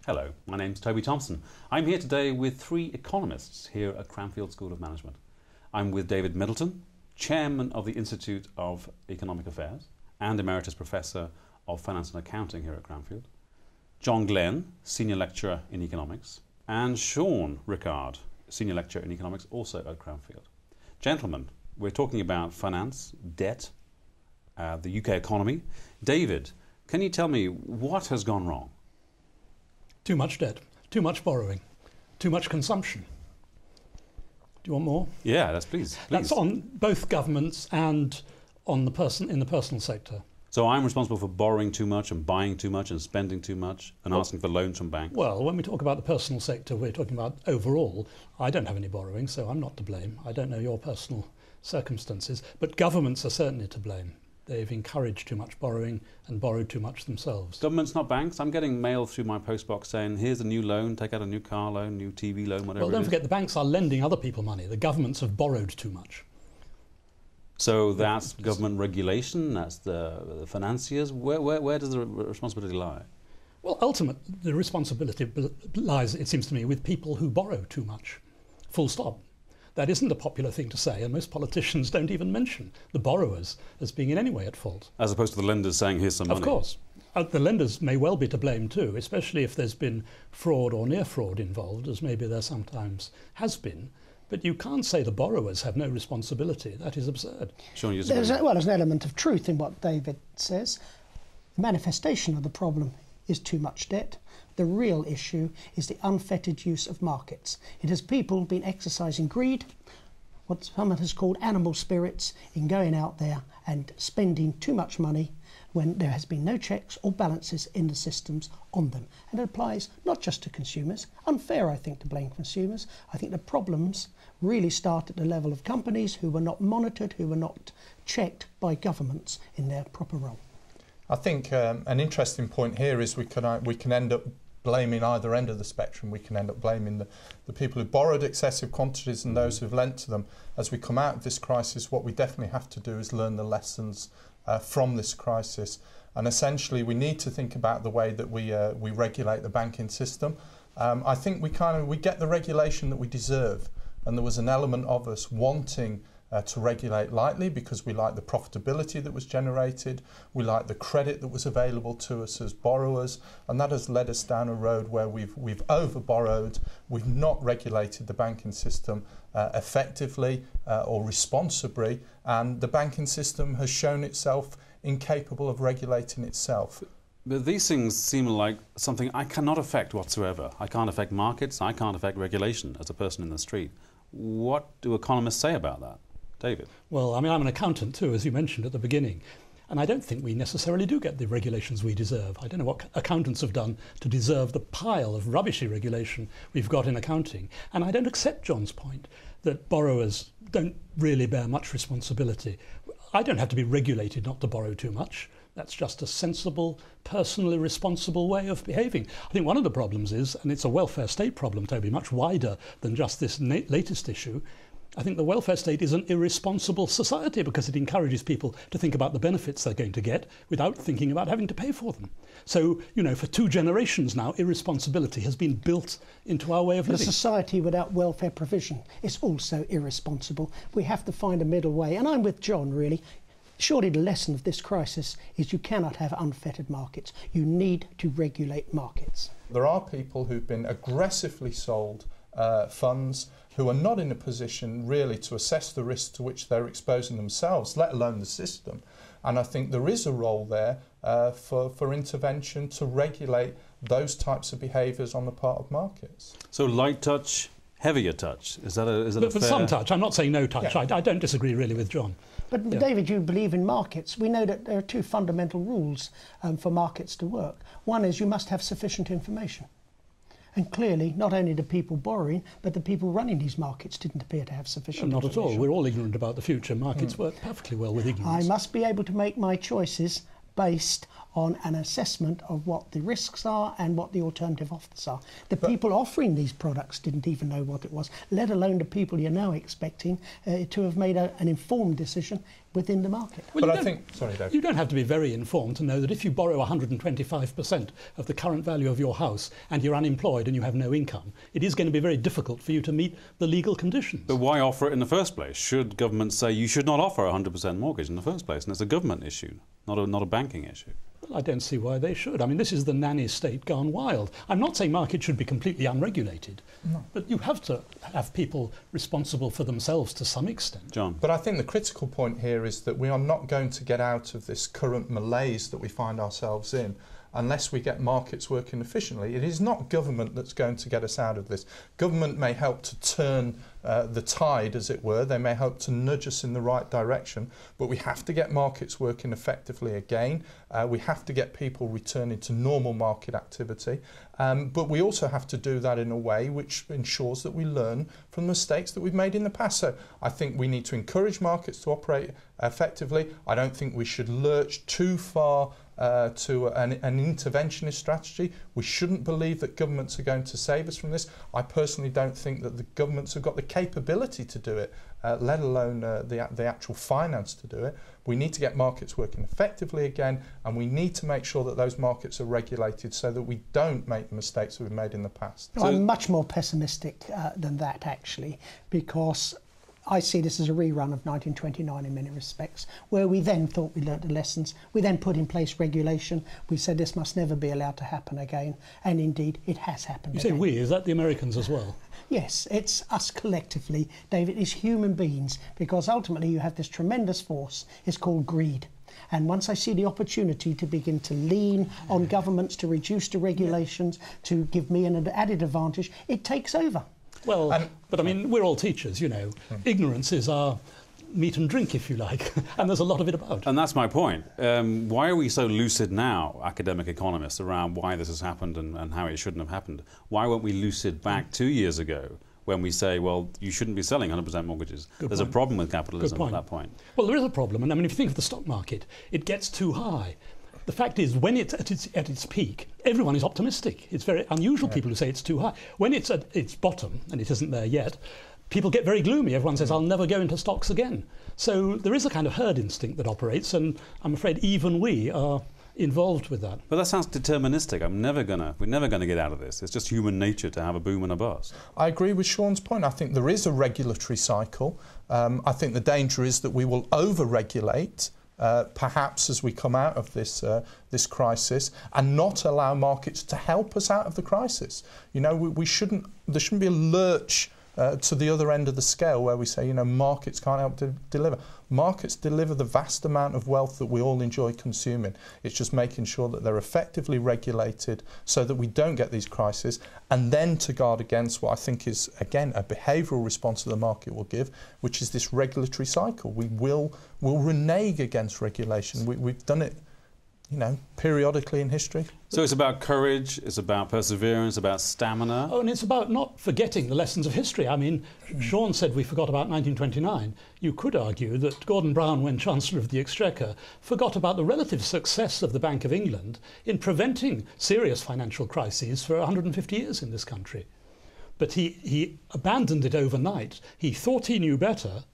Hello, my name's Toby Thompson. I'm here today with three economists here at Cranfield School of Management. I'm with David Middleton, Chairman of the Institute of Economic Affairs and Emeritus Professor of Finance and Accounting here at Cranfield, John Glenn, Senior Lecturer in Economics, and Sean Rickard, Senior Lecturer in Economics, also at Cranfield. Gentlemen, we're talking about finance, debt, the UK economy. David, can you tell me what has gone wrong? Too much debt, too much borrowing, too much consumption. Do you want more? Yeah, please. That's on both governments and on the in the personal sector. So I'm responsible for borrowing too much and buying too much and spending too much and asking for loans from banks? Well, when we talk about the personal sector, we're talking about overall. I don't have any borrowing, so I'm not to blame. I don't know your personal circumstances, but governments are certainly to blame. They've encouraged too much borrowing and borrowed too much themselves. Governments, not banks. I'm getting mail through my postbox saying, here's a new loan, take out a new car loan, new TV loan, whatever. Well, don't forget the banks are lending other people money. The governments have borrowed too much. So that's government regulation, that's the financiers. Where does the responsibility lie? Well, ultimately, the responsibility lies, it seems to me, with people who borrow too much. Full stop. That isn't a popular thing to say, and most politicians don't even mention the borrowers as being in any way at fault. As opposed to the lenders saying, here's some money. Of course. The lenders may well be to blame too, especially if there's been fraud or near fraud involved, as maybe there sometimes has been. But you can't say the borrowers have no responsibility. That is absurd. Sean, there's an element of truth in what David says. The manifestation of the problem is too much debt. The real issue is the unfettered use of markets. It has people been exercising greed, what someone has called animal spirits, in going out there and spending too much money when there has been no checks or balances in the systems on them. And it applies not just to consumers. Unfair, I think, to blame consumers. I think the problems really start at the level of companies who were not monitored, who were not checked by governments in their proper role. I think an interesting point here is we can end up blaming either end of the spectrum. We can end up blaming the people who borrowed excessive quantities and those who've lent to them. As we come out of this crisis, what we definitely have to do is learn the lessons from this crisis. And essentially, we need to think about the way that we regulate the banking system. I think we get the regulation that we deserve. And there was an element of us wanting to regulate lightly because we like the profitability that was generated, we like the credit that was available to us as borrowers, and that has led us down a road where we've over-borrowed, we've not regulated the banking system effectively or responsibly, and the banking system has shown itself incapable of regulating itself. But these things seem like something I cannot affect whatsoever. I can't affect markets, I can't affect regulation as a person in the street. What do economists say about that? David? Well, I mean, I'm an accountant too, as you mentioned at the beginning, and I don't think we necessarily do get the regulations we deserve. I don't know what accountants have done to deserve the pile of rubbishy regulation we've got in accounting, and I don't accept John's point that borrowers don't really bear much responsibility. I don't have to be regulated not to borrow too much. That's just a sensible, personally responsible way of behaving. I think one of the problems is, and it's a welfare state problem, Toby, much wider than just this latest issue, I think the welfare state is an irresponsible society because it encourages people to think about the benefits they're going to get without thinking about having to pay for them. So, you know, for 2 generations now, irresponsibility has been built into our way of living. A society without welfare provision is also irresponsible. We have to find a middle way. And I'm with John, really. Surely the lesson of this crisis is you cannot have unfettered markets. You need to regulate markets. There are people who've been aggressively sold funds who are not in a position really to assess the risks to which they're exposing themselves, let alone the system. And I think there is a role there for intervention to regulate those types of behaviours on the part of markets. So light touch, heavier touch, is that a but fair... some touch, I'm not saying no touch, yeah. I don't disagree really with John. But yeah. David, you believe in markets. We know that there are 2 fundamental rules for markets to work. One is you must have sufficient information. And clearly, not only the people borrowing, but the people running these markets didn't appear to have sufficient Not information. at all. We're all ignorant about the future. Markets work perfectly well with ignorance. I must be able to make my choices based on an assessment of what the risks are and what the alternative offers are. The people offering these products didn't even know what it was, let alone the people you're now expecting to have made an informed decision within the market. Well, but I think, sorry, Dave. You don't have to be very informed to know that if you borrow 125% of the current value of your house and you're unemployed and you have no income, it is going to be very difficult for you to meet the legal conditions. But why offer it in the first place? Should governments say you should not offer a 100% mortgage in the first place? And it's a government issue, not a banking issue. Well, I don't see why they should. I mean, this is the nanny state gone wild. I'm not saying markets should be completely unregulated, but you have to have people responsible for themselves to some extent. John? But I think the critical point here is that we are not going to get out of this current malaise that we find ourselves in unless we get markets working efficiently. It is not government that's going to get us out of this. Government may help to turn the tide, as it were. They may help to nudge us in the right direction, but we have to get markets working effectively again. We have to get people returning to normal market activity, but we also have to do that in a way which ensures that we learn from the mistakes that we've made in the past. So I think we need to encourage markets to operate effectively. I don't think we should lurch too far to an interventionist strategy. We shouldn't believe that governments are going to save us from this. I personally don't think that the governments have got the capability to do it, let alone the actual finance to do it. We need to get markets working effectively again, and we need to make sure that those markets are regulated so that we don't make the mistakes that we've made in the past. No, I'm much more pessimistic than that, actually, because I see this as a rerun of 1929 in many respects, where we then thought we learnt the lessons. We then put in place regulation. We said this must never be allowed to happen again. And indeed, it has happened again. You say we, is that the Americans as well? Yes, it's us collectively, David, it's human beings, because ultimately you have this tremendous force. It's called greed. And once I see the opportunity to begin to lean on governments to reduce the regulations, to give me an added advantage, it takes over. Well, but I mean, we're all teachers, you know. Ignorance is our meat and drink, if you like, and there's a lot of it about. And that's my point. Why are we so lucid now, academic economists, around why this has happened and how it shouldn't have happened? Why weren't we lucid back 2 years ago when we say, well, you shouldn't be selling 100% mortgages? There's a problem with capitalism at that point. Well, there is a problem, and I mean, if you think of the stock market, it gets too high. The fact is, when it's at its peak, everyone is optimistic. It's very unusual people who say it's too high. When it's at its bottom, and it isn't there yet, people get very gloomy. Everyone says, I'll never go into stocks again. So there is a kind of herd instinct that operates, and I'm afraid even we are involved with that. But that sounds deterministic. We're never gonna get out of this. It's just human nature to have a boom and a bust. I agree with Sean's point. I think there is a regulatory cycle. I think the danger is that we will over-regulate perhaps as we come out of this crisis, and not allow markets to help us out of the crisis. You know, there shouldn't be a lurch to the other end of the scale where we say, you know, markets can't help to deliver. Markets deliver the vast amount of wealth that we all enjoy consuming. It's just making sure that they're effectively regulated so that we don't get these crises, and then to guard against what I think is, again, a behavioural response that the market will give, which is this regulatory cycle. We'll renege against regulation. We've done it, you know, periodically in history. So it's about courage, it's about perseverance, about stamina. Oh, and it's about not forgetting the lessons of history. I mean, Sean said we forgot about 1929. You could argue that Gordon Brown, when Chancellor of the Exchequer, forgot about the relative success of the Bank of England in preventing serious financial crises for 150 years in this country. But he abandoned it overnight. He thought he knew better,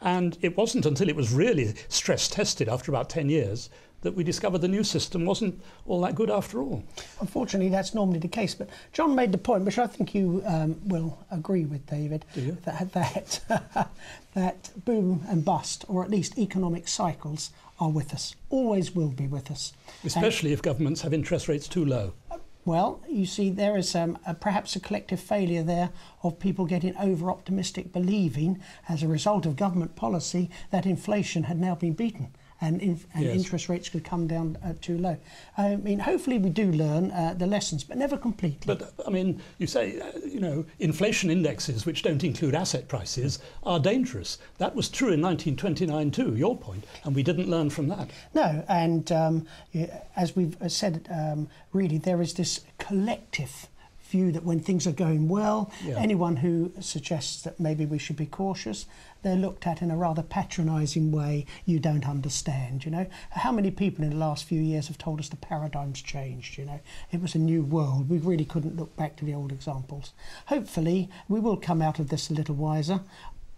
and it wasn't until it was really stress-tested after about 10 years that we discovered the new system wasn't all that good after all. Unfortunately, that's normally the case. But John made the point, which I think you will agree with, David, that boom and bust, or at least economic cycles, are with us, always will be with us. Especially if governments have interest rates too low. Well, you see, there is perhaps a collective failure there of people getting over-optimistic, believing, as a result of government policy, that inflation had now been beaten. And Yes. interest rates could come down too low. I mean, hopefully we do learn the lessons, but never completely. But, I mean, you say, you know, inflation indexes, which don't include asset prices, are dangerous. That was true in 1929 too, your point, and we didn't learn from that. No, and as we've said, really, there is this collective view that when things are going well, anyone who suggests that maybe we should be cautious, they're looked at in a rather patronising way. You don't understand, you know. How many people in the last few years have told us the paradigm's changed, you know. It was a new world. We really couldn't look back to the old examples. Hopefully, we will come out of this a little wiser.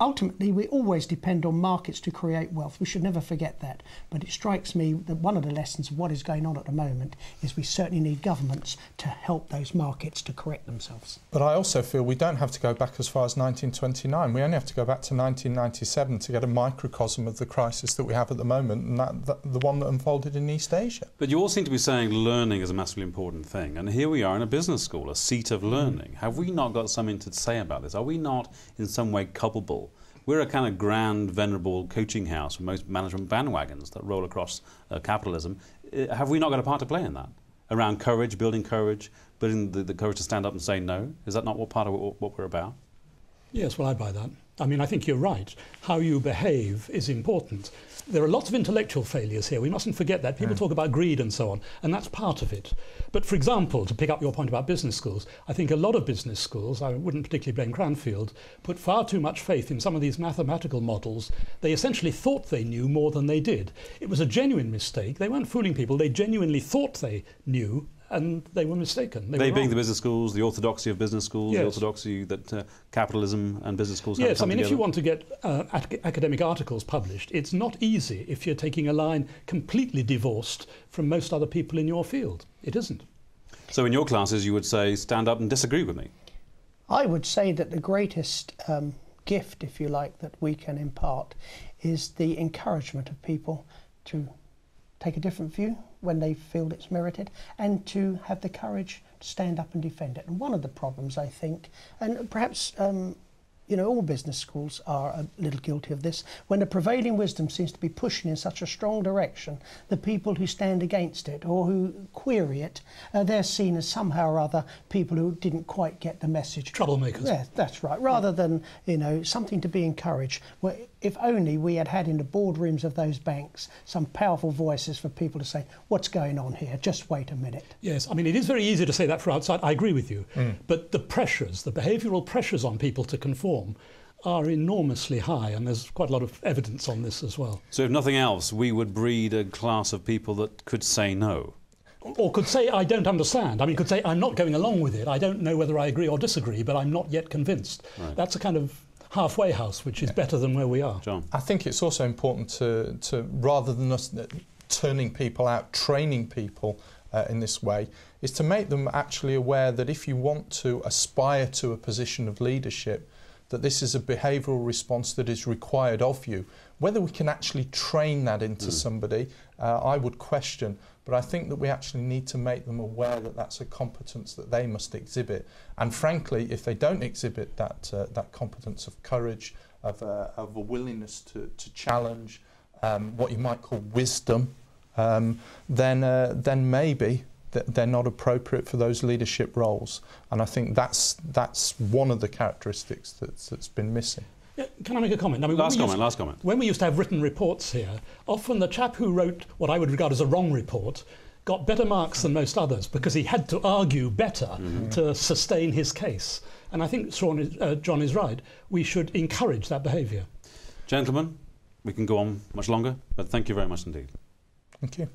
ultimately, we always depend on markets to create wealth. We should never forget that. But it strikes me that one of the lessons of what is going on at the moment is we certainly need governments to help those markets to correct themselves. But I also feel we don't have to go back as far as 1929. We only have to go back to 1997 to get a microcosm of the crisis that we have at the moment, and the one that unfolded in East Asia. But you all seem to be saying learning is a massively important thing. And here we are in a business school, a seat of learning. Have we not got something to say about this? Are we not in some way culpable? We're a kind of grand, venerable coaching house for most management bandwagons that roll across capitalism. Have we not got a part to play in that? Around courage, building the courage to stand up and say no? Is that not part of what we're about? Yes, well, I buy that. I mean, I think you're right. How you behave is important. There are lots of intellectual failures here. We mustn't forget that. People talk about greed and so on, and that's part of it. But for example, to pick up your point about business schools, I think a lot of business schools, I wouldn't particularly blame Cranfield, put far too much faith in some of these mathematical models. They essentially thought they knew more than they did. It was a genuine mistake. They weren't fooling people. They genuinely thought they knew, and they were mistaken. They being the business schools, the orthodoxy of business schools, yes. The orthodoxy that capitalism and business schools have yes, come I mean, together. if you want to get academic articles published, it's not easy if you're taking a line completely divorced from most other people in your field. It isn't. So in your classes you would say, stand up and disagree with me? I would say that the greatest gift, if you like, that we can impart is the encouragement of people to take a different view when they feel it's merited, and to have the courage to stand up and defend it. And one of the problems, I think, and perhaps all business schools are a little guilty of this, when the prevailing wisdom seems to be pushing in such a strong direction, the people who stand against it or who query it, they're seen as somehow or other people who didn't quite get the message. Troublemakers. Yeah, that's right. Rather than, something to be encouraged. Well, if only we had in the boardrooms of those banks some powerful voices for people to say, what's going on here? Just wait a minute. Yes, I mean, it is very easy to say that for outside. I agree with you. But the pressures, the behavioural pressures on people to conform are enormously high, and there's quite a lot of evidence on this as well. So if nothing else, we would breed a class of people that could say no. Or could say, I don't understand. I mean, could say, I'm not going along with it. I don't know whether I agree or disagree, but I'm not yet convinced. Right. That's a kind of halfway house, which is better than where we are. John? I think it's also important to rather than us turning people out, training people in this way, is to make them actually aware that if you want to aspire to a position of leadership, that this is a behavioural response that is required of you. Whether we can actually train that into somebody, I would question. But I think that we actually need to make them aware that that's a competence that they must exhibit. And frankly, if they don't exhibit that competence of courage, of a willingness to challenge, what you might call wisdom, then maybe they're not appropriate for those leadership roles. And I think that's one of the characteristics that's been missing. Yeah, can I make a comment? I mean, Last comment. When we used to have written reports here, often the chap who wrote what I would regard as a wrong report got better marks than most others because he had to argue better to sustain his case. And I think John is right. We should encourage that behaviour. Gentlemen, we can go on much longer, but thank you very much indeed. Thank you.